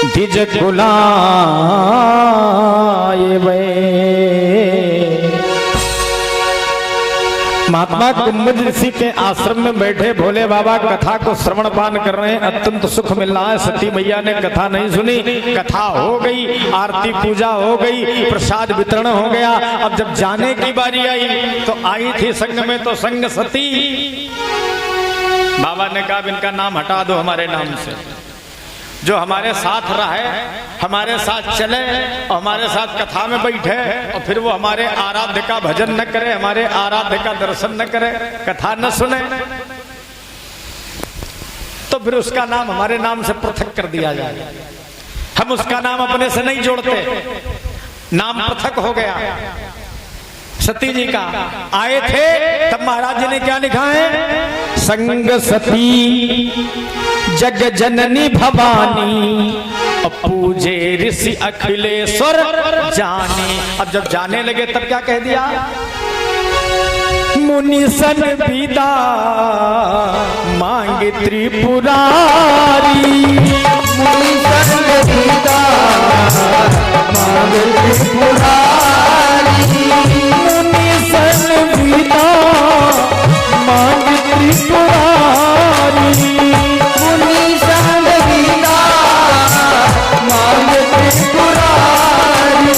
द्विज कुलाए वे। महात्मा कुंभज ऋषि के आश्रम में बैठे भोले बाबा कथा को श्रवण पान कर रहे हैं, अत्यंत सुख मिल रहा है। सती मैया ने कथा नहीं सुनी, कथा हो गई, आरती पूजा हो गई, प्रसाद वितरण हो गया। अब जब जाने की बारी आई तो आई थी संग में तो संग सती। बाबा ने कहा इनका नाम हटा दो हमारे नाम से, जो हमारे साथ रहे, हमारे साथ चले और हमारे साथ कथा में बैठे और फिर वो हमारे आराध्य का भजन न करे, हमारे आराध्य का दर्शन न करे, कथा न सुने, तो फिर उसका नाम हमारे नाम से पृथक कर दिया जाए। हम उसका नाम अपने से नहीं जोड़ते, नाम पृथक हो गया। सती जी का आए थे तब महाराज जी ने क्या लिखा है, संग सती जग जननी भवानी पूजे ऋषि अखिलेश्वर जानी। अब जब जाने लगे तब क्या कह दिया, मुनि सन विदा मांगे त्रिपुरारी, मुनि सन विदा मांगे त्रिपुरारी, मुनि सन विदा मांगे त्रिपुरारी, मुनि सन विदा मांगे त्रिपुरारी,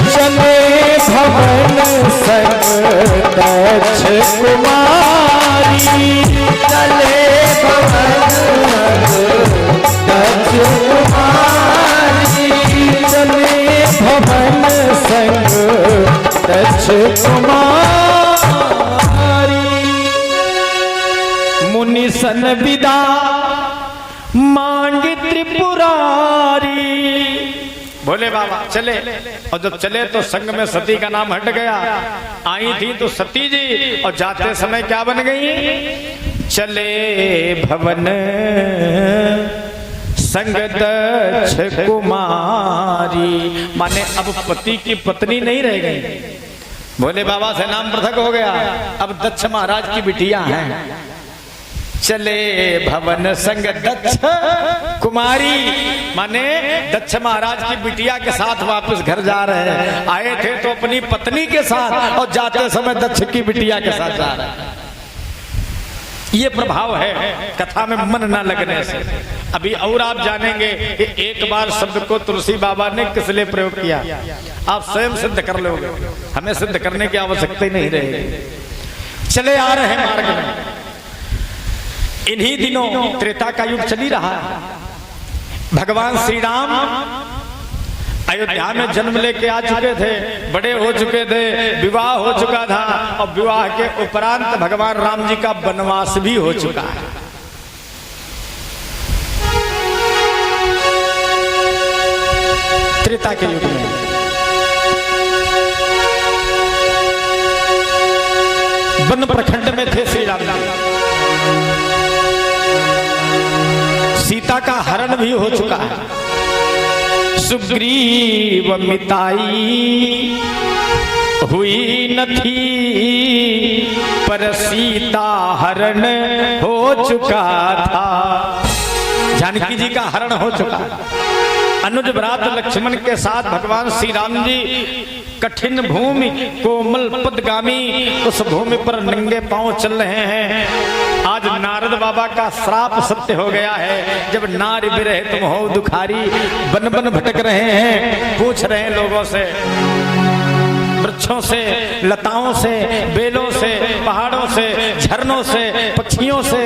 चले भवन संग दक्ष कुमारी, चले भवन दक्ष कुमारी, चले भवन संग दक्ष कुमारी, मुनि सन विदा मांग त्रिपुरारी। भोले बाबा चले और जब चले तो संग में सती का नाम हट गया। आई थी तो सती जी और जाते समय क्या बन गई, चले भवन संग दक्ष कुमारी। माने अब पति की पत्नी नहीं रह गई, भोले बाबा से नाम पृथक हो गया, अब दक्ष महाराज की बिटिया हैं। चले भवन संग दक्ष कुमारी, माने दक्ष महाराज की बिटिया के साथ वापस घर जा रहे हैं। आए थे तो अपनी पत्नी के साथ और जाते समय दक्ष की बिटिया के साथ जा रहे हैं। ये प्रभाव है कथा में मन न लगने से। अभी और आप जानेंगे कि एक बार शब्द को तुलसी बाबा ने किस लिए प्रयोग किया, आप स्वयं सिद्ध कर लोगे, हमें सिद्ध करने की आवश्यकता ही नहीं रहेगी। चले आ रहे हैं मार्ग में, इन्हीं दिनों त्रेता का युग चली रहा है। भगवान श्री राम अयोध्या में जन्म लेके आ चुके थे, बड़े हो चुके थे, विवाह हो चुका था और विवाह के उपरांत भगवान राम जी का वनवास भी हो चुका है। त्रेता के युग में वन प्रखंड में थे श्री राम जी। सीता का हरण भी हो चुका है। सुग्रीव मिताई हुई न थी, पर सीता हरण हो चुका था। जानकी जी का हरण हो चुका। अनुज भ्रात लक्ष्मण के साथ भगवान श्री राम जी कठिन भूमि कोमल पदगामी उस भूमि पर नंगे पांव चल रहे हैं। आज नारद बाबा का श्राप सत्य हो गया है। जब नारी बिरह तुम हो दुखारी, बन बन भटक रहे हैं, पूछ रहे हैं लोगों से, वृक्षों से, लताओं से, बेलों से, पहाड़ों से, झरनों से, पक्षियों से,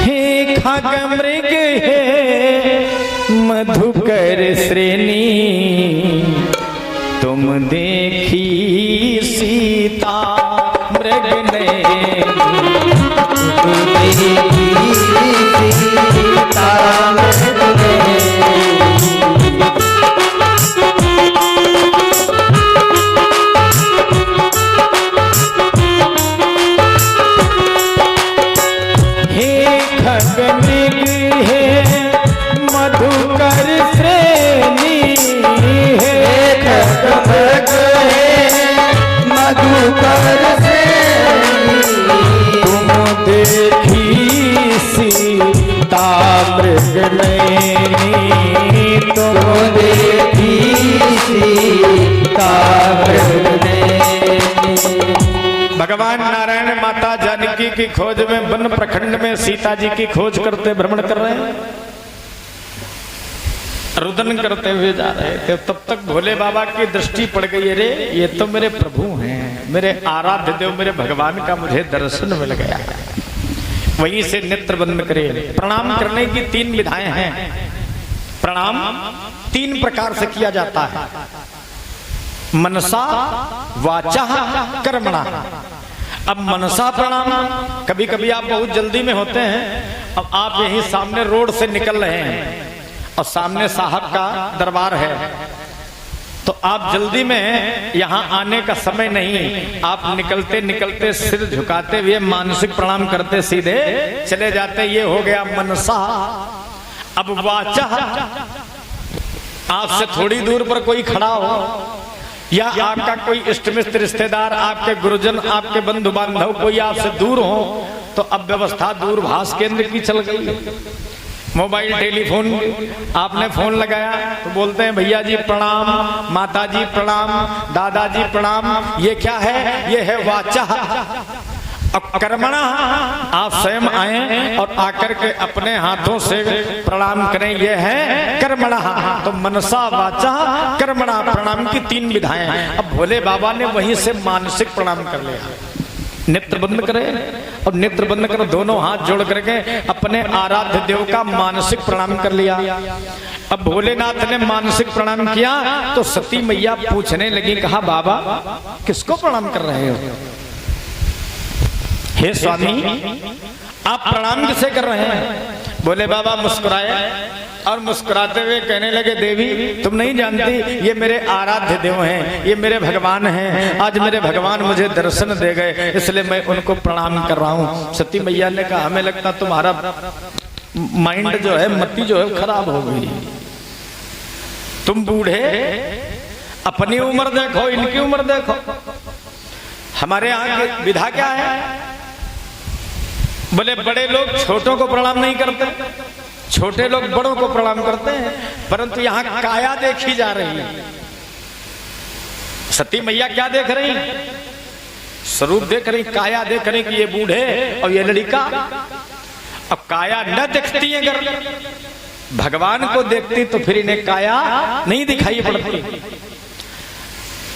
हे खग मृग हे मधुकर श्रेणी, तुम देखी सीता मृग ने, तुम देखी सीता मृग ने, हे खग मृग हे मधुकर श्रेणी, हे खग मृग हे मधुकर श्रेणी, तुम देखी सीता मृग नैनी। की खोज में वन प्रखंड में सीता जी की खोज करते भ्रमण कर रहे हैं, रुदन करते हुए जा रहे थे। तब तक भोले बाबा की दृष्टि पड़ गई, अरे ये तो मेरे प्रभु हैं, मेरे आराध्य देव, मेरे भगवान का मुझे दर्शन मिल गया। वहीं से नेत्र बंद करे। प्रणाम करने की 3 विधाएं हैं। प्रणाम 3 प्रकार से किया जाता है, मनसा वाचा कर्मणा। अब मनसा प्रणाम, कभी कभी आप बहुत जल्दी में होते हैं, अब आप यहीं सामने रोड से निकल रहे हैं और सामने साहब का दरबार है, तो आप जल्दी में यहाँ आने का समय नहीं, आप निकलते निकलते सिर झुकाते हुए मानसिक प्रणाम करते सीधे चले जाते, ये हो गया मनसा। अब वाचा, आपसे थोड़ी दूर पर कोई खड़ा हो या आपका कोई इष्ट मित्र रिश्तेदार, आपके गुरुजन, आपके बंधु बांधव कोई आपसे दूर हो, तो अब व्यवस्था दूरभाष केंद्र की चल गई। मोबाइल टेलीफोन, आपने फोन लगाया तो बोलते हैं भैया जी प्रणाम, माता जी प्रणाम, दादाजी प्रणाम। ये क्या है? ये है वाचा। अब कर्मणा, आप स्वयं आए और आकर के अपने हाथों से प्रणाम करें, ये है कर्मणा। तो मनसा वाचा कर्मणा प्रणाम की 3 विधाएं हैं। अब भोले बाबा ने वहीं से मानसिक प्रणाम कर लिया। नेत्र बंद करे और नेत्र बंद कर दोनों हाथ जोड़ करके अपने आराध्य देव का मानसिक प्रणाम कर लिया। अब भोलेनाथ ने मानसिक प्रणाम किया तो सती मैया पूछने लगी, कहा बाबा किसको प्रणाम कर रहे हो? हे स्वामी आप प्रणाम किसे कर रहे हैं? बोले बाबा मुस्कुराए और मुस्कुराते हुए कहने लगे, देवी तुम नहीं जानती, ये मेरे आराध्य देव हैं, ये मेरे भगवान हैं। आज मेरे भगवान मुझे दर्शन दे गए, इसलिए मैं उनको प्रणाम कर रहा हूँ। सती मैया ने कहा, हमें लगता तुम्हारा माइंड जो है, मति जो है खराब हो गई। तुम बूढ़े अपनी उम्र देखो, इनकी उम्र देखो। हमारे यहाँ की विधा क्या है? बोले बड़े लोग छोटों को प्रणाम नहीं करते, छोटे लोग बड़ों को प्रणाम करते हैं, परंतु यहाँ काया देखी जा रही है। सती मैया क्या देख रही? स्वरूप देख रही, काया देख रही कि ये बूढ़े और ये लड़का। अब काया न देखती है, अगर भगवान को देखती तो फिर इन्हें काया नहीं दिखाई पड़ती।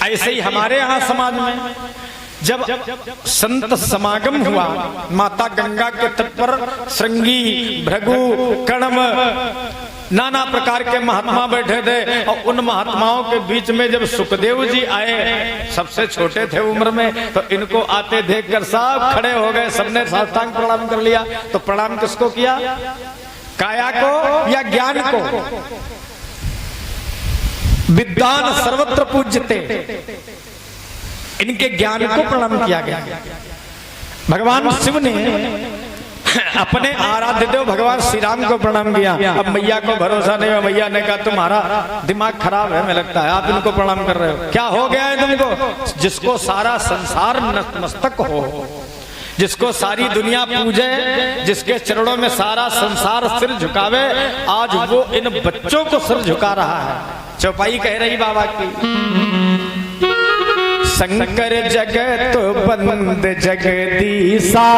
ऐसे ही हमारे यहाँ समाज में जब संत समागम हुआ, माता गंगा के तट पर श्रृंगी, भृगु, कण्व, नाना प्रकार के महात्मा बैठे थे और उन महात्माओं के बीच में जब सुखदेव जी आए, सबसे छोटे थे उम्र में, तो इनको आते देखकर सब खड़े हो गए, सबने साष्टांग प्रणाम कर लिया। तो प्रणाम किसको किया? काया को या ज्ञान को? विद्वान सर्वत्र पूज्यते, इनके ज्ञान को प्रणाम किया गया। भगवान शिव ने अपने आराध्य देव भगवान श्री राम को प्रणाम किया। अब मैया को भरोसा नहीं है, मैया ने कहा तुम्हारा दिमाग खराब है, हमें लगता है आप इनको प्रणाम कर रहे हो, क्या हो गया है तुमको? जिसको सारा संसार नतमस्तक हो, जिसको सारी दुनिया पूजे, जिसके चरणों में सारा संसार सिर झुकावे, आज वो इन बच्चों को सिर झुका रहा है। चौपाई कह रही बाबा की, शंकर जगत बंद जगदीसा,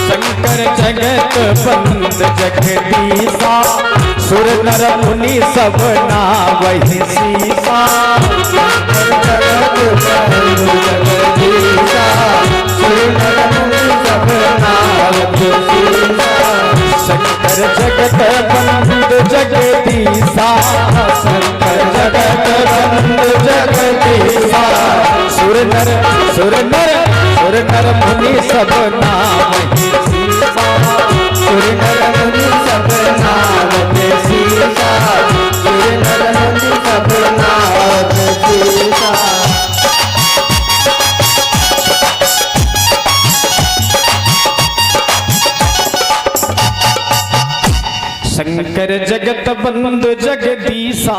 शंकर जगत बंद जगदीसा, सुर नर मुनि सब नावहि सीसा। शंकर जगत बंद जगदीसा, सुर नर मुनि सब नावहि सीसा। शंकर जगत बंद जगदीसा, शंकर जगत बंद जगदीसा, सुर नर मुनि सब नावहि सीसा। सुर नर मुनि सब नावहि सीसा, सुर नर मुनि सब नावहि सीसा। शंकर जगत बंद जगदीसा।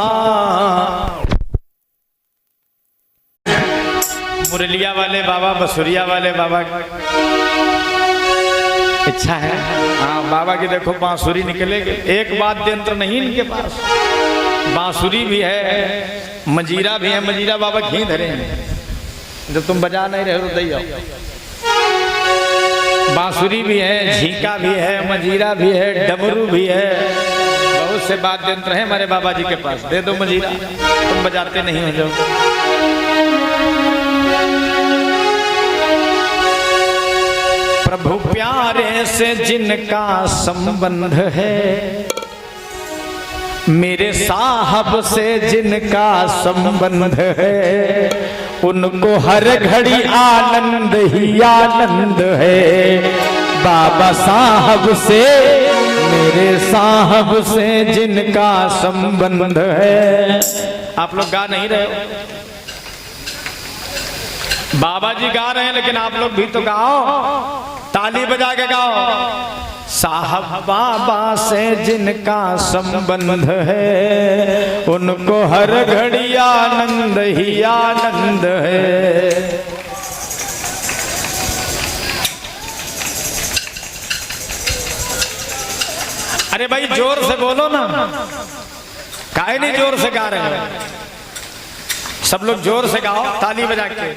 मुरलिया वाले बाबा, बसुरिया वाले बाबा इच्छा है, हाँ बाबा की देखो बांसुरी निकलेगी, एक वाद्य यंत्र नहीं इनके पास, बांसुरी भी है, मजीरा भी है, मजीरा बाबा घी धरे हैं। जब तुम बजा नहीं रहे हो तो दैया। बांसुरी भी है, झींका भी है, मजीरा भी है, डमरू भी है, बहुत से वाद्य यंत्र हैं हमारे बाबा जी के पास। दे दो मजीरा, तुम बजाते नहीं हो जो। प्रभु प्यारे से जिनका संबंध है, मेरे साहब से जिनका संबंध है, उनको हर घड़ी आनंद ही आनंद है। बाबा साहब से, मेरे साहब से जिनका संबंध है। आप लोग गा नहीं रहे हो, बाबा जी गा रहे हैं, लेकिन आप लोग भी तो गाओ, ताली बजा के गाओ। साहब बाबा से जिनका संबंध है, उनको हर घड़ी आनंद ही आनंद है। अरे भाई जोर से बोलो ना, काहे नहीं जोर से गा रहे हो? सब लोग जोर से गाओ ताली बजा के।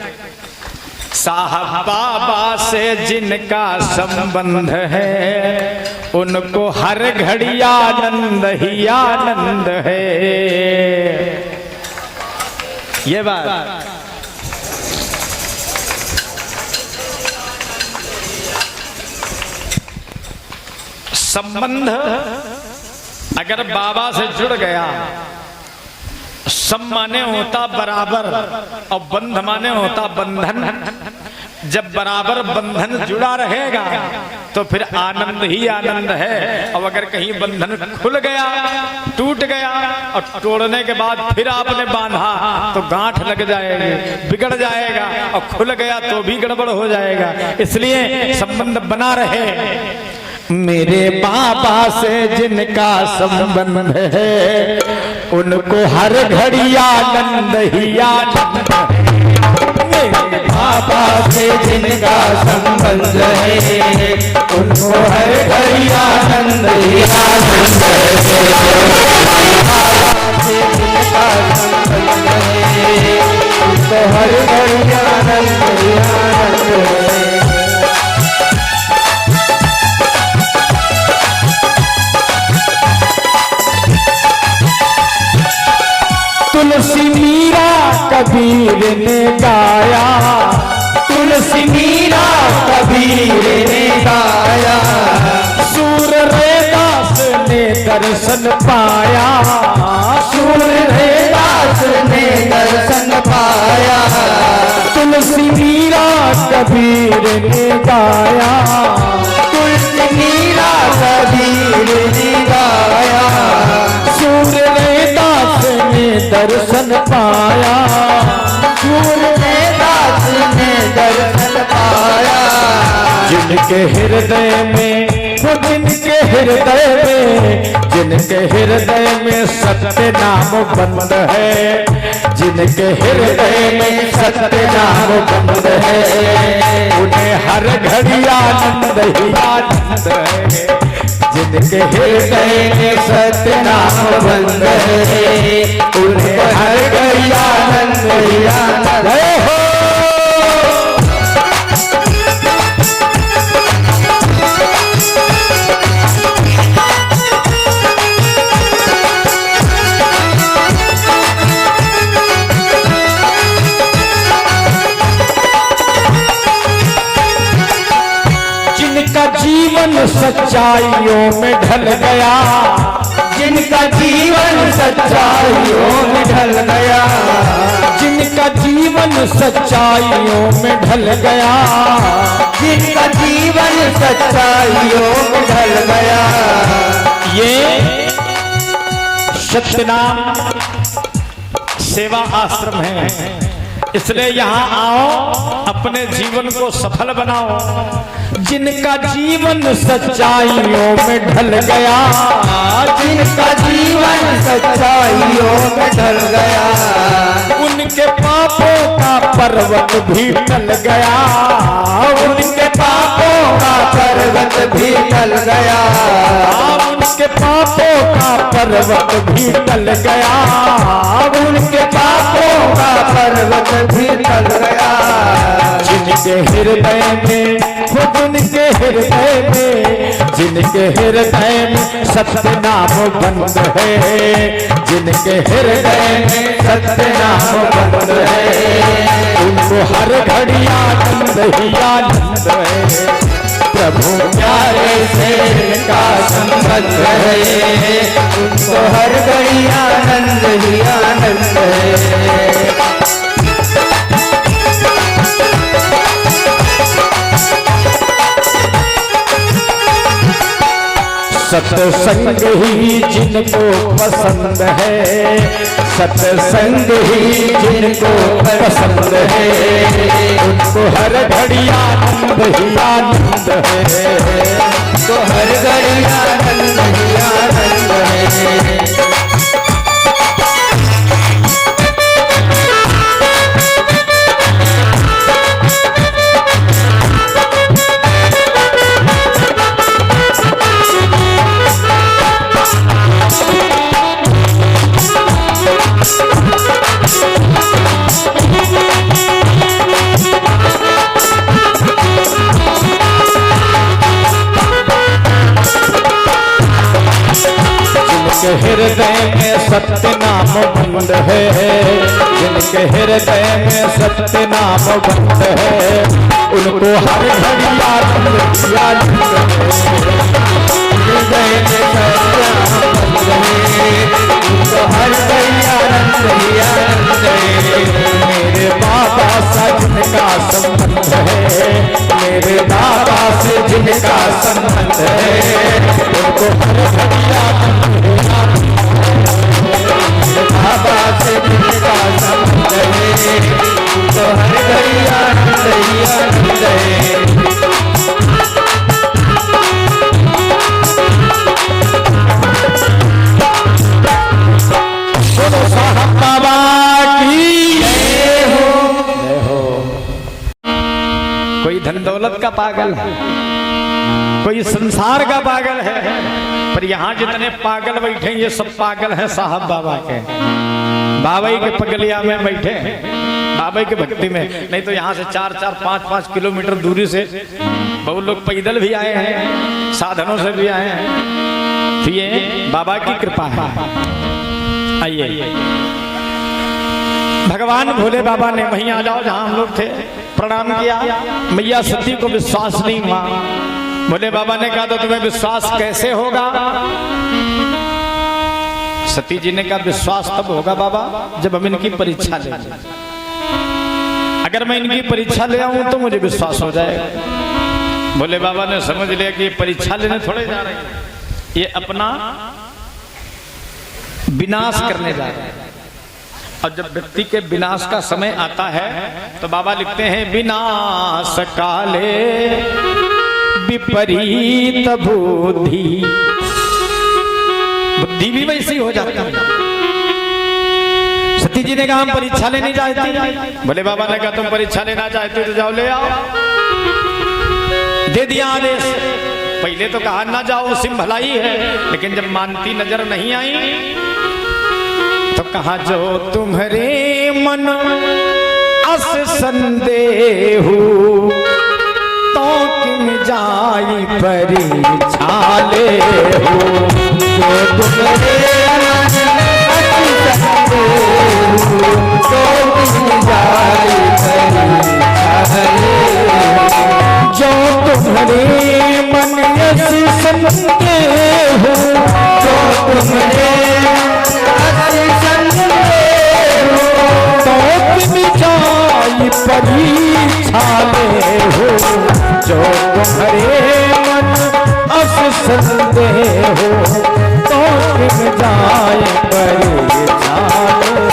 साहब बाबा से जिनका संबंध है, उनको हर घड़ी आनंद ही आनंद है। ये बात संबंध अगर बाबा से जुड़ गया, सम माने होता बराबर और बंध माने होता बंधन। जब बराबर बंधन जुड़ा रहेगा तो फिर आनंद ही आनंद है। और अगर कहीं बंधन खुल गया, टूट गया और तोड़ने के बाद फिर आपने बांधा तो गांठ लग जाएगी, बिगड़ जाएगा, और खुल गया तो भी गड़बड़ हो जाएगा। इसलिए संबंध बना रहे। मेरे बाबा से जिनका संबंध है, उनको हर घड़ी आनंद ही आनंद है। मेरे बाबा से जिनका संबंध है, उनको हर घड़ी आनंद ही आनंद है। बाबा से जिनका संबंध है, उनको हर घड़ी आनंद ही आनंद है। तुलसी मीरा कबीर ने गाया, तुलसी मीरा कबीर ने गाया, सूर रैदास ने दर्शन पाया, सूर रैदास ने दर्शन पाया। तुलसी मीरा कबीर ने गाया, तुलसी मीरा कबीर ने गाया, सूर रैदास ने दर्शन पाया, सूर रैदास ने दर्शन पाया। जिनके हृदय में, वो जिनके हृदय में, जिनके हृदय में सत्य नाम बंद है, जिनके हृदय में सत्य नाम बंद है, उन्हें हर घड़ी आनंद ही आनंद है। जिनके हृदय में सत्य नाम बंद है, उन्हें हर घड़ी आनंद ही आनंद है। जिनका जीवन सच्चाइयों में ढल गया, जिनका जीवन सच्चाइयों में ढल गया, जिनका जीवन सच्चाइयों में ढल गया, जिनका जीवन सच्चाइयों में ढल गया। ये सत्यनाम सेवा आश्रम है, इसलिए यहाँ आओ, अपने जीवन को सफल बनाओ। जिनका जीवन सच्चाइयों में ढल गया, जिनका जीवन सच्चाइयों में ढल गया, उनके पापों का पर्वत भी टल गया, उनके पापों का पर्वत भी टल गया, उनके पापों का पर्वत भी टल गया, उनके पापों का पर्वत भी टल गया। जिनके हृदय में हो, जिनके हृदय में, जिनके हृदय में सत्य नाम बंद है, जिनके हृदय में सत्य नाम बंद है, उनको हर घड़ी आनंद ही आनंद है। प्रभु प्यारे से इनका संबंध है, उनको हर घड़ी आनंद ही आनंद है। सत्संग ही जिनको पसंद है, सत्संग ही जिनको पसंद है, उनको हर घड़ी आनंद ही आनंद है, उनको हर घड़ी आनंद ही आनंद है। हृदय में सत्य नाम बंद है, जिनके हृदय में सत्य नाम बंद है, उनको हर घड़ी आनंद ही आनंद है। हृदय में सत्य नाम बंद है, उनको हर घड़ी आनंद ही आनंद है। मेरे बाबा से जिनका संबंध है, मेरे बाबा से जिनका संबंध है, उनको हर घड़ी आनंद ही बाबा से जिनका संबंध है, तो हर घड़ी आनंद ही आनंद है। बोलो साहब बाबा की जय हो। कोई धन दौलत का पागल है, कोई संसार का पागल है, पर यहाँ जितने पागल बैठे ये सब पागल हैं साहब बाबा के। बाबा के पगलिया में बैठे, बाबा की भक्ति में। नहीं तो यहाँ से 4-4, 5-5 किलोमीटर दूरी से बहुत लोग पैदल भी आए हैं, साधनों से भी आए हैं। तो ये बाबा की कृपा है। आइए, भगवान भोले बाबा ने वहीं आ जाओ जहाँ हम लोग थे, प्रणाम किया। मैया सती को विश्वास नहीं हुआ। भोले बाबा ने कहा तो तुम्हें विश्वास कैसे होगा? सती जी ने कहा विश्वास तब होगा बाबा जब हम इनकी परीक्षा ले। अगर मैं इनकी परीक्षा ले आऊं तो मुझे विश्वास हो जाएगा। भोले बाबा ने समझ लिया कि ये परीक्षा लेने थोड़े जा रहे हैं, ये अपना विनाश करने जा रहे हैं। और जब व्यक्ति के विनाश का समय आता है तो बाबा लिखते हैं विनाश काले विपरीत बुद्धि। बुद्धि भी वैसी हो जाती है। सती जी ने कहा हम परीक्षा लेने चाहती। भोले बाबा ने कहा तुम परीक्षा लेना चाहते हो तो जाओ ले आओ। दे दिया आदेश। पहले तो कहा ना जाओ उसी में भलाई है, लेकिन जब मानती नजर नहीं आई तो कहा जो तुम्हारे मन अस संदेह तो किम जाई परीक्षा ले हो। जो तुम्हारे तो किम जाई परीक्षा ले। जो तुम्हारे मन अस संदेह जो तुम्हारे परीक्षा ले हो। जो तुम्हारे मन अस संदेह हो तो किम जाए परीक्षा ले। जो तुम्हारे मन अस संदेह हो तो किम जाए परीक्षा ले।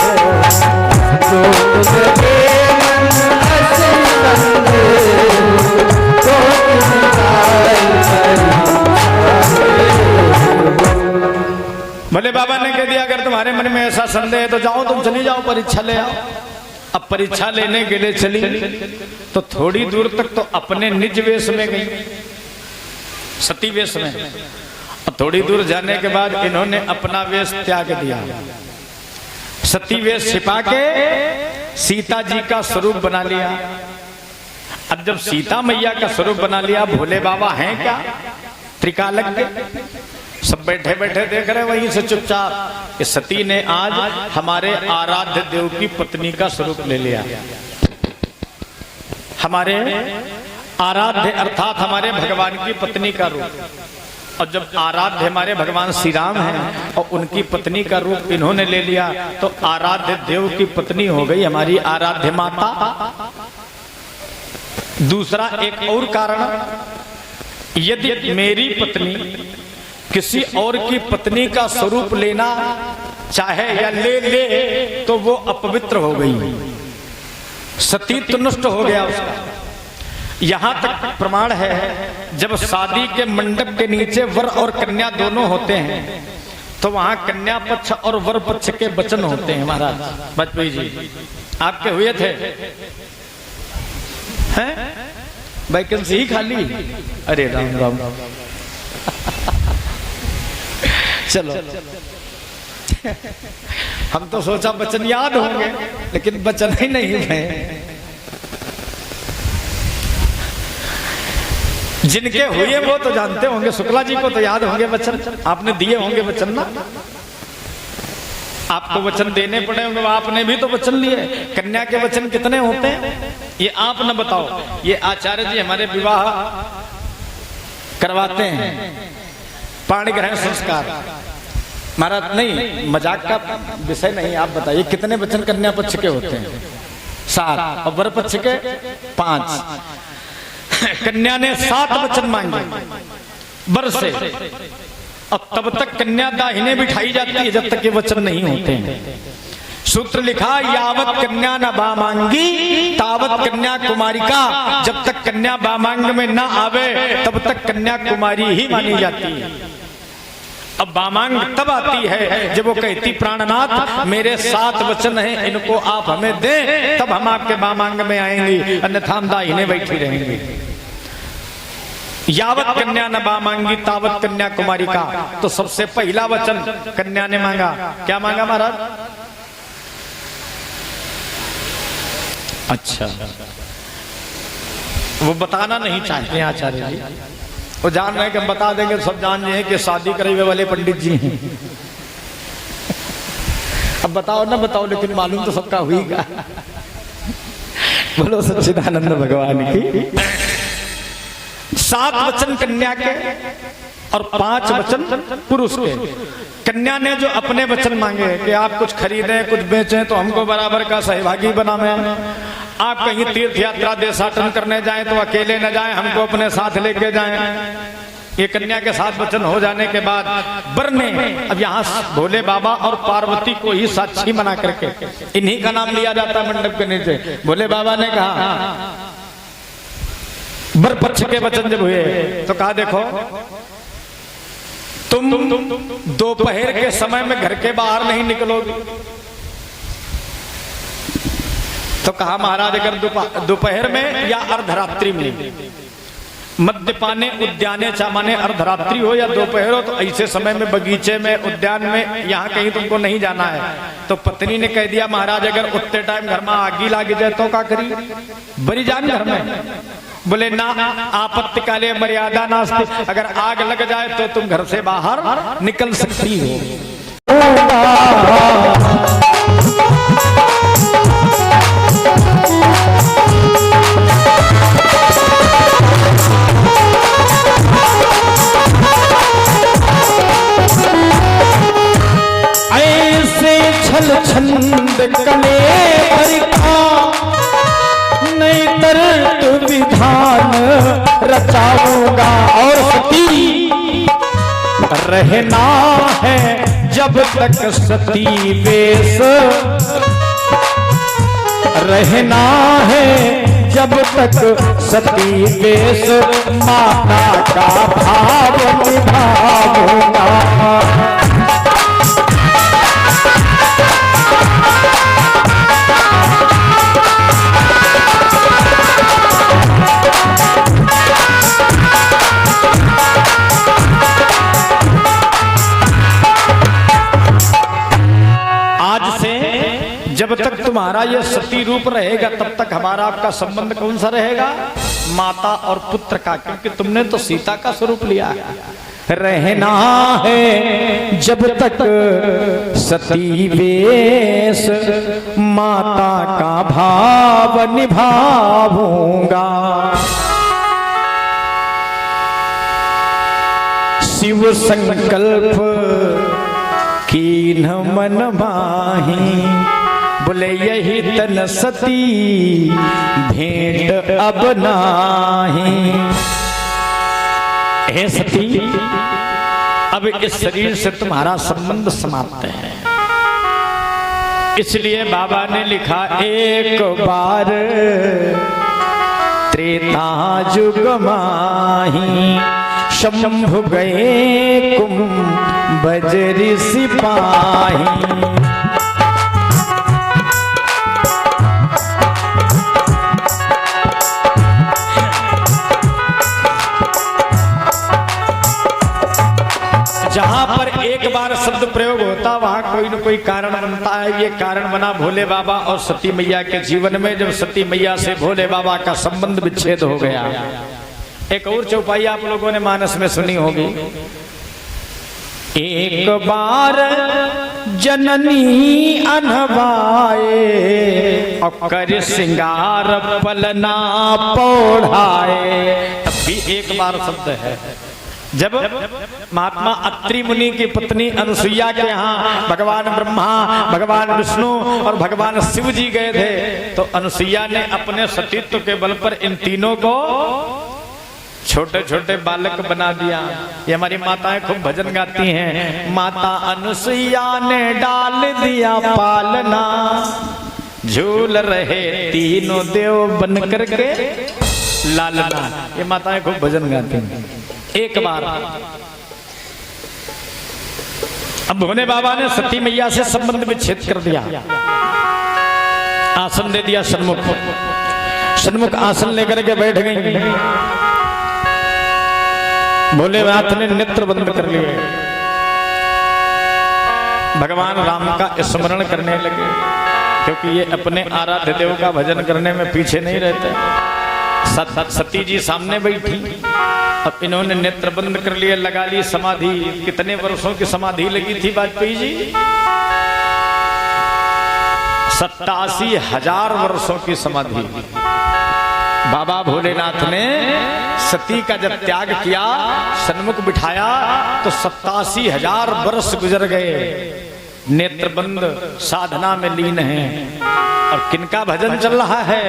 भोले बाबा ने कह दिया अगर तुम्हारे मन में ऐसा संदेह है तो जाओ, तुम चली जाओ परीक्षा ले आओ। अब परीक्षा लेने के लिए चली तो थोड़ी दूर तक तो अपने निज वेश में गई, सती वेश में। और थोड़ी दूर जाने के बाद इन्होंने अपना वेश त्याग दिया, सती वेश छिपा के सीता जी का स्वरूप बना लिया। अब जब सीता मैया का स्वरूप बना लिया, भोले बाबा हैं क्या त्रिकालज्ञ? सब बैठे बैठे देख रहे वहीं से चुपचाप। इस सती ने आज हमारे आराध्य देव की पत्नी का स्वरूप ले लिया। हमारे आराध्य अर्थात हमारे भगवान की पत्नी का रूप। और जब आराध्य हमारे भगवान श्री राम हैं और उनकी पत्नी का रूप इन्होंने ले लिया, तो आराध्य देव की पत्नी हो गई हमारी आराध्य माता। दूसरा एक और कारण, यदि मेरी पत्नी किसी और की पत्नी का स्वरूप लेना चाहे या ले तो वो अपवित्र हो गई, सतीत्व नष्ट हो गया उसका। यहां तक प्रमाण है, जब शादी के मंडप के नीचे वर और कन्या दोनों होते हैं तो वहां कन्या पक्ष और वर पक्ष के वचन होते हैं। महाराज वाजपेयी जी आपके हुए थे हैं? वैकेंसी ही खाली। अरे राम राम चलो हम तो सोचा वचन याद होंगे, लेकिन वचन ही नहीं है। जिनके हुए वो तो जानते होंगे, शुक्ला जी को तो याद होंगे वचन, आपने दिए होंगे वचन ना। आपको वचन देने पड़े होंगे, आपने भी तो वचन लिए। कन्या के वचन कितने होते हैं ये आप न बताओ। ये आचार्य जी हमारे विवाह करवाते हैं, पाणी ग्रहण संस्कार। महाराज नहीं, मजाक का विषय नहीं, आप बताइए कितने वचन कन्या पक्ष के होते हैं? 7 और वर पक्ष के 5। कन्या ने 7 वचन मांगे वर से, और तब तक कन्या दाहिने बिठाई जाती है जब तक ये वचन नहीं होते हैं। सूत्र लिखा, यावत कन्या न बामांगी तावत कन्या कुमारिका। जब तक कन्या बामांग में न आवे तब तक कन्या कुमारी ही मानी जाती है। अब बामांग तब आती है जब वो कहती, प्राणनाथ मेरे 7 वचन हैं, इनको आप हमें दें तब हम आपके बामांग में आएंगे, अन्यथा हम दाहिने बैठी रहेंगे। यावत कन्या न बामांगी तावत कन्या कुमारी का। तो सबसे पहला वचन कन्या ने मांगा। क्या मांगा महाराज? अच्छा, वो बताना नहीं चाहते आचार्य जी, वो जान रहे हैं कि हम बता देंगे, सब जान रहे हैं कि शादी करे वाले पंडित जी हैं। अब बताओ ना बताओ, लेकिन मालूम तो सबका हुईगा। बोलो सच्चिदानंद भगवान की। 7 वचन कन्या के और 5 वचन पुरुष के। कन्या ने जो अपने वचन मांगे कि आप कुछ खरीदें कुछ बेचें तो हमको बराबर का सहभागी बनावें, आप कहीं तीर्थ यात्रा देशाटन करने जाएं तो अकेले न जाएं, हमको अपने साथ लेके जाएं। ये कन्या के 7 वचन हो जाने के बाद वर ने, अब यहाँ भोले बाबा और पार्वती को ही साक्षी बना करके इन्हीं का नाम लिया जाता है मंडप के नीचे। भोले बाबा ने कहा, वर पक्ष के वचन जब हुए तो कहा, देखो तुम दोपहर के समय में घर के बाहर नहीं निकलोगे। तो कहा, महाराज अगर दोपहर में या अर्धरात्रि में, मद्यपाने उद्याने चामाने अर्धरात्रि हो या दोपहर हो, तो ऐसे समय में बगीचे में उद्यान में यहाँ कहीं तुमको नहीं जाना है। तो पत्नी ने कह दिया, महाराज अगर उतने टाइम घर में आगी लाग जाए तो क्या करी? बड़ी जान घर में। बोले ना, आपत्ति काले मर्यादा नास्ति, अगर आग लग जाए तो तुम घर से बाहर निकल सकती हो। ऐसे छल छंद कले नहीं तर तू विधान रचाऊंगा, और सती रहना है जब तक सती वेश, रहना है जब तक सती वेश, माता का भाव निभाऊंगा। जब तक तुम तुम्हारा ये सती रूप रहेगा तब तक हमारा आपका संबंध कौन सा रहेगा? माता और पुत्र का, क्योंकि तुमने तो सीता का स्वरूप लिया है। रहना है जब तक सती वेश, माता का भाव निभाऊंगा। शिव संकल्प कीन्ह मन माही, बोले यही तन सती भेंट अब नाही। हे सती, अब इस शरीर से तुम्हारा संबंध समाप्त है। इसलिए बाबा ने लिखा, एक बार त्रेता जुग माही, शंभु गए कुंभजरि सिपाही। जहां पर एक बार शब्द प्रयोग होता वहां कोई न कोई कारण बनता है। ये कारण बना भोले बाबा और सती मैया के जीवन में, जब सती मैया से भोले बाबा का संबंध विच्छेद हो गया। एक और चौपाई आप लोगों ने मानस में सुनी होगी। एक बार जननी अनवाए, और कर सिंगार पलना पौढ़ाए। तब भी एक बार शब्द है। जब महात्मा अत्रि मुनि की पत्नी अनुसुईया के यहाँ भगवान ब्रह्मा, भगवान विष्णु और भगवान शिव जी गए थे, तो अनुसुईया ने अपने सतीत्व के बल पर इन तीनों को छोटे छोटे बालक बना दिया। ये हमारी माताएं खूब भजन गाती हैं। माता अनुसुईया ने डाल दिया पालना, झूल रहे तीनों देव बन करके लालना। ये माताएं खूब भजन गाती हैं। एक बार अब भोले बाबा ने सती मैया से संबंध विच्छेद कर दिया। आसन दे दिया सन्मुख, सन्मुख आसन लेकर के बैठ गई। भोलेनाथ ने नेत्र बंद कर लिए, भगवान राम का स्मरण करने लगे, क्योंकि ये अपने आराध्य देव का भजन करने में पीछे नहीं रहते। सती जी सामने बैठी, अब इन्होंने नेत्र बंद कर लिए, लगा ली समाधि। कितने वर्षों की समाधि लगी थी वाजपेयी जी? 87,000 वर्षों की समाधि। बाबा भोलेनाथ ने सती का जब त्याग किया, सन्मुख बिठाया, तो 87,000 वर्ष गुजर गए। नेत्र बंद साधना में लीन हैं। और किनका भजन चल रहा है?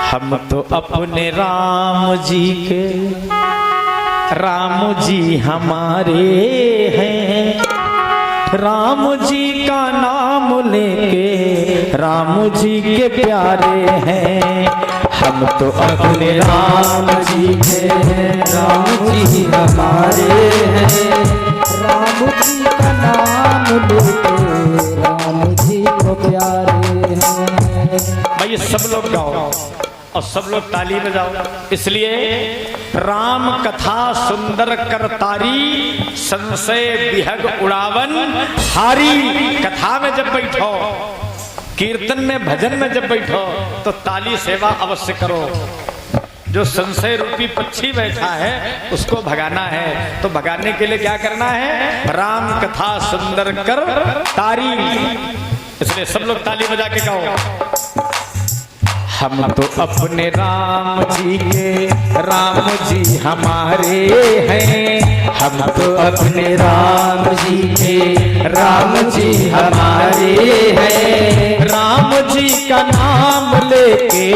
हम तो अपने राम जी के, राम जी हमारे हैं, राम जी का नाम लेके राम जी के प्यारे हैं। हम तो अपने राम जी के, राम जी हमारे हैं, राम जी का नाम लेके राम जी को प्यारे हैं। भाई सब लोग गाओ और सब लोग ताली बजाओ। इसलिए राम कथा सुंदर करतारी, संशय विहग उड़ावन हारी। कथा में जब बैठो, कीर्तन में, भजन में जब बैठो, तो ताली सेवा अवश्य करो। जो संशय रूपी पक्षी बैठा है उसको भगाना है, तो भगाने के लिए क्या करना है? राम कथा सुंदर कर तारी। इसलिए सब लोग ताली बजा के गाओ। हम तो अपने राम जी के, राम जी हमारे हैं, हम तो अपने राम जी के, राम जी हमारे हैं, राम जी का नाम लेके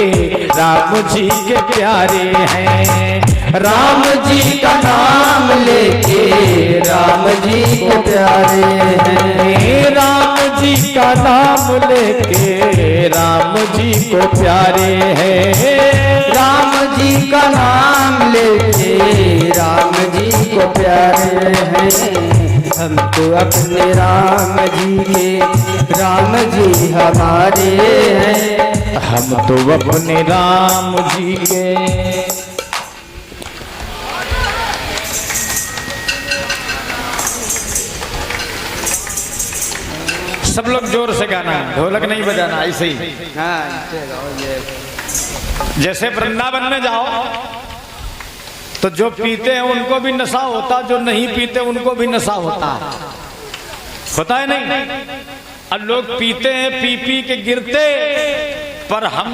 राम जी के प्यारे हैं, राम जी का नाम लेके राम जी को प्यारे हैं, राम जी का नाम लेके राम जी को प्यारे हैं, राम जी का नाम लेके राम जी को प्यारे हैं। हम तो अपने राम जी के, राम जी हमारे हैं, हम तो अपने राम जी के। सब लोग जोर से गाना, ढोलक नहीं बजाना, ऐसे ही। जैसे वृंदावन में जाओ तो जो पीते हैं उनको भी नशा होता, जो नहीं पीते उनको भी नशा होता है नहीं? और लोग पीते हैं, पी पी के गिरते, पर हम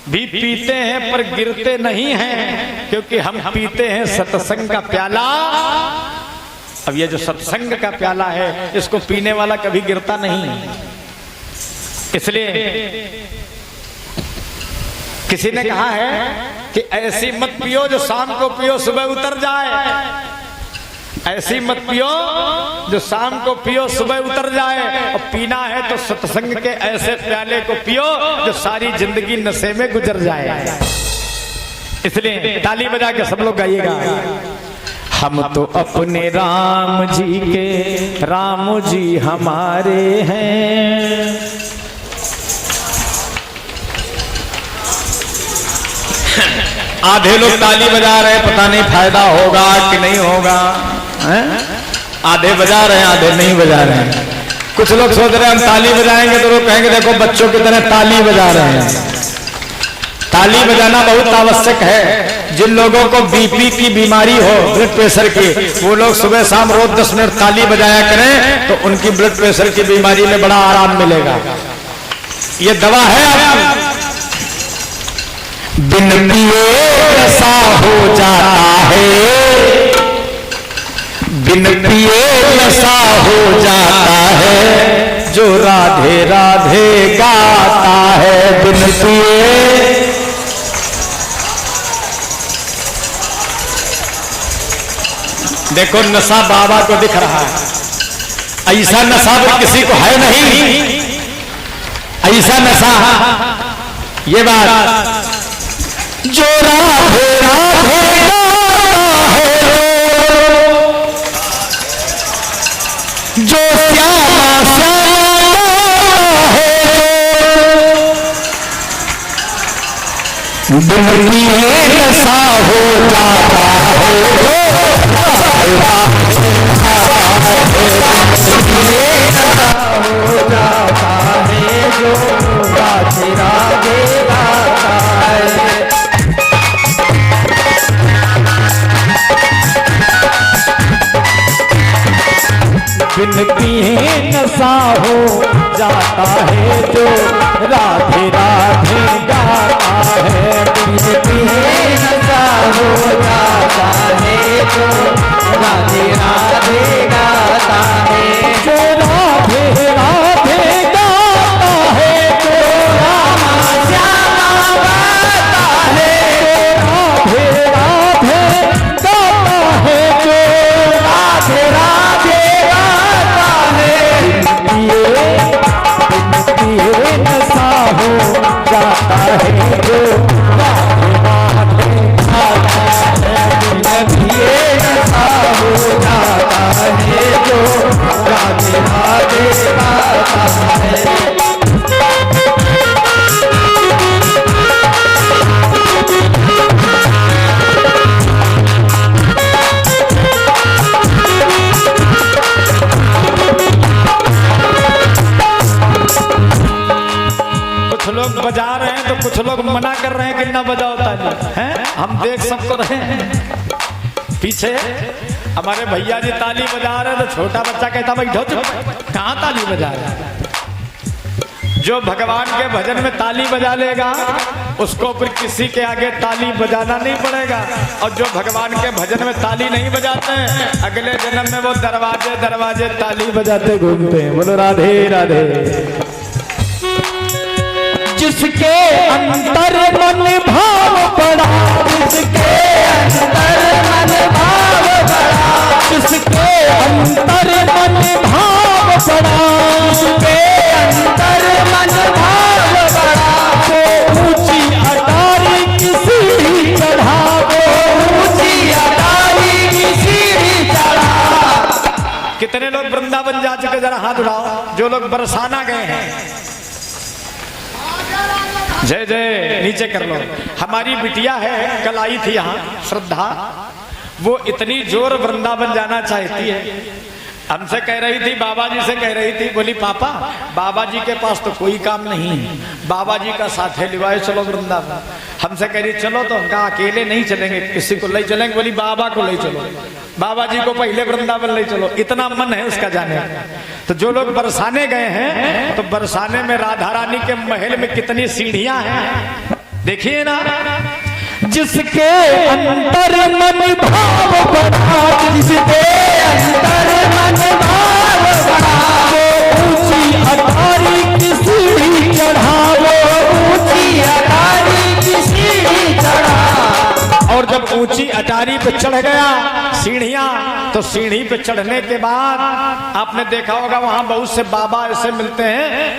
भी पीते हैं पर गिरते नहीं हैं, क्योंकि हम पीते हैं सत्संग का प्याला। अब ये जो सत्संग का प्याला है, इसको पीने वाला कभी गिरता नहीं। इसलिए किसी ने कहा है कि ऐसी मत पियो जो शाम को पियो सुबह उतर जाए, ऐसी मत पियो जो शाम को पियो सुबह उतर जाए, और पीना है तो सत्संग के ऐसे प्याले को पियो जो सारी जिंदगी नशे में गुजर जाए। इसलिए ताली बजा के सब लोग गाइएगा। हम तो अपने राम जी के, राम जी हमारे हैं। आधे लोग ताली बजा रहे हैं, पता नहीं फायदा होगा कि नहीं होगा, आधे बजा रहे हैं, आधे नहीं बजा रहे हैं। कुछ लोग सोच रहे हैं हम ताली बजाएंगे तो लोग कहेंगे देखो बच्चों की तरह ताली बजा रहे हैं। ताली बजाना बहुत आवश्यक है। जिन लोगों को बीपी की बीमारी हो, ब्लड प्रेशर की, वो लोग सुबह शाम रोज 10 मिनट ताली बजाया करें तो उनकी ब्लड प्रेशर की बीमारी में बड़ा आराम मिलेगा। ये दवा है आपकी। बिन पिए नशा हो जाता है, बिन पिए नशा हो जाता है, जो राधे राधे गाता है। बिन पिए देखो नशा बाबा को दिख रहा है, ऐसा नशा तो किसी को है नहीं, ऐसा नशा। ये बात जो राधे राधे गाता है, जो श्यामा श्यामा है, बिन पिए नशा हो जाता है। बिन पिए नशा हो जाता है, जो राधे राधे गाता है। बिन पिए नशा हो जाता है, जो राधे राधे गाता है। जो राधे राधे गाता है, जो रामा श्यामा गाता है। जो राधे राधे गाता है, जो राधे राधे गाता है। बिन पिए नशा हो जाता है, जो राधे राधे गाता है। बिन पिए नशा हो जाता है, जो राधे राधे गाता है। कुछ लोग बजा रहे हैं तो कुछ लोग मना कर रहे हैं कि ना बजाओ ताली, हैं? हम देख सबको रहे हैं। पीछे हमारे भैया जी ताली बजा रहे हैं तो छोटा बच्चा कहता बैठो चुप, कहाँ ताली बजा रहे हैं? जो भगवान के भजन में ताली बजा लेगा उसको फिर किसी के आगे ताली बजाना नहीं पड़ेगा, और जो भगवान के भजन में ताली नहीं बजाते हैं अगले जन्म में वो दरवाजे दरवाजे ताली बजाते घूमते हैं। बोलो राधे राधे। जिसके अंतर मन भाव बड़ा, जिसके अंतर मन भाव बड़ा, जिसके अंतर मन भाव बड़ा, जिसके अंतर मन भाव बड़ा, तो ऊंची अटारी की सीढ़ी चढ़ावो, ऊंची अटारी की सीढ़ी चढ़ा। कितने लोग वृंदावन जा चुके जरा हाथ उठाओ, जो लोग बरसाना गए हैं। जय जय नीचे कर लो। हमारी बिटिया है, कल आई थी यहाँ श्रद्धा, वो इतनी जोर वृंदावन जाना चाहती है, हमसे कह रही थी, बाबा जी से कह रही थी, बोली पापा बाबा जी के पास तो कोई काम नहीं है, बाबा जी का साथ है, लिवाए चलो वृंदावन। हमसे कह रही चलो, तो हम कहा अकेले नहीं चलेंगे, किसी को ले चलेंगे। बोली बाबा को ले चलो, बाबा जी को पहले वृंदावन ले चलो, इतना मन है उसका जाने का। तो जो लोग बरसाने गए हैं, तो बरसाने में राधा रानी के महल में कितनी सीढ़ियां हैं, देखिए ना। जिसके अंतर मन भाव बड़ा, जिसके अंतर मन भाव बड़ा, ऊंची अटारी की सीढ़ी चढ़ावो, ऊंची अटारी की सीढ़ी चढ़ा। और जब ऊंची अटारी पे चढ़ गया सीढ़ियां, तो सीढ़ी पे चढ़ने के बाद आपने देखा होगा वहां बहुत से बाबा ऐसे मिलते हैं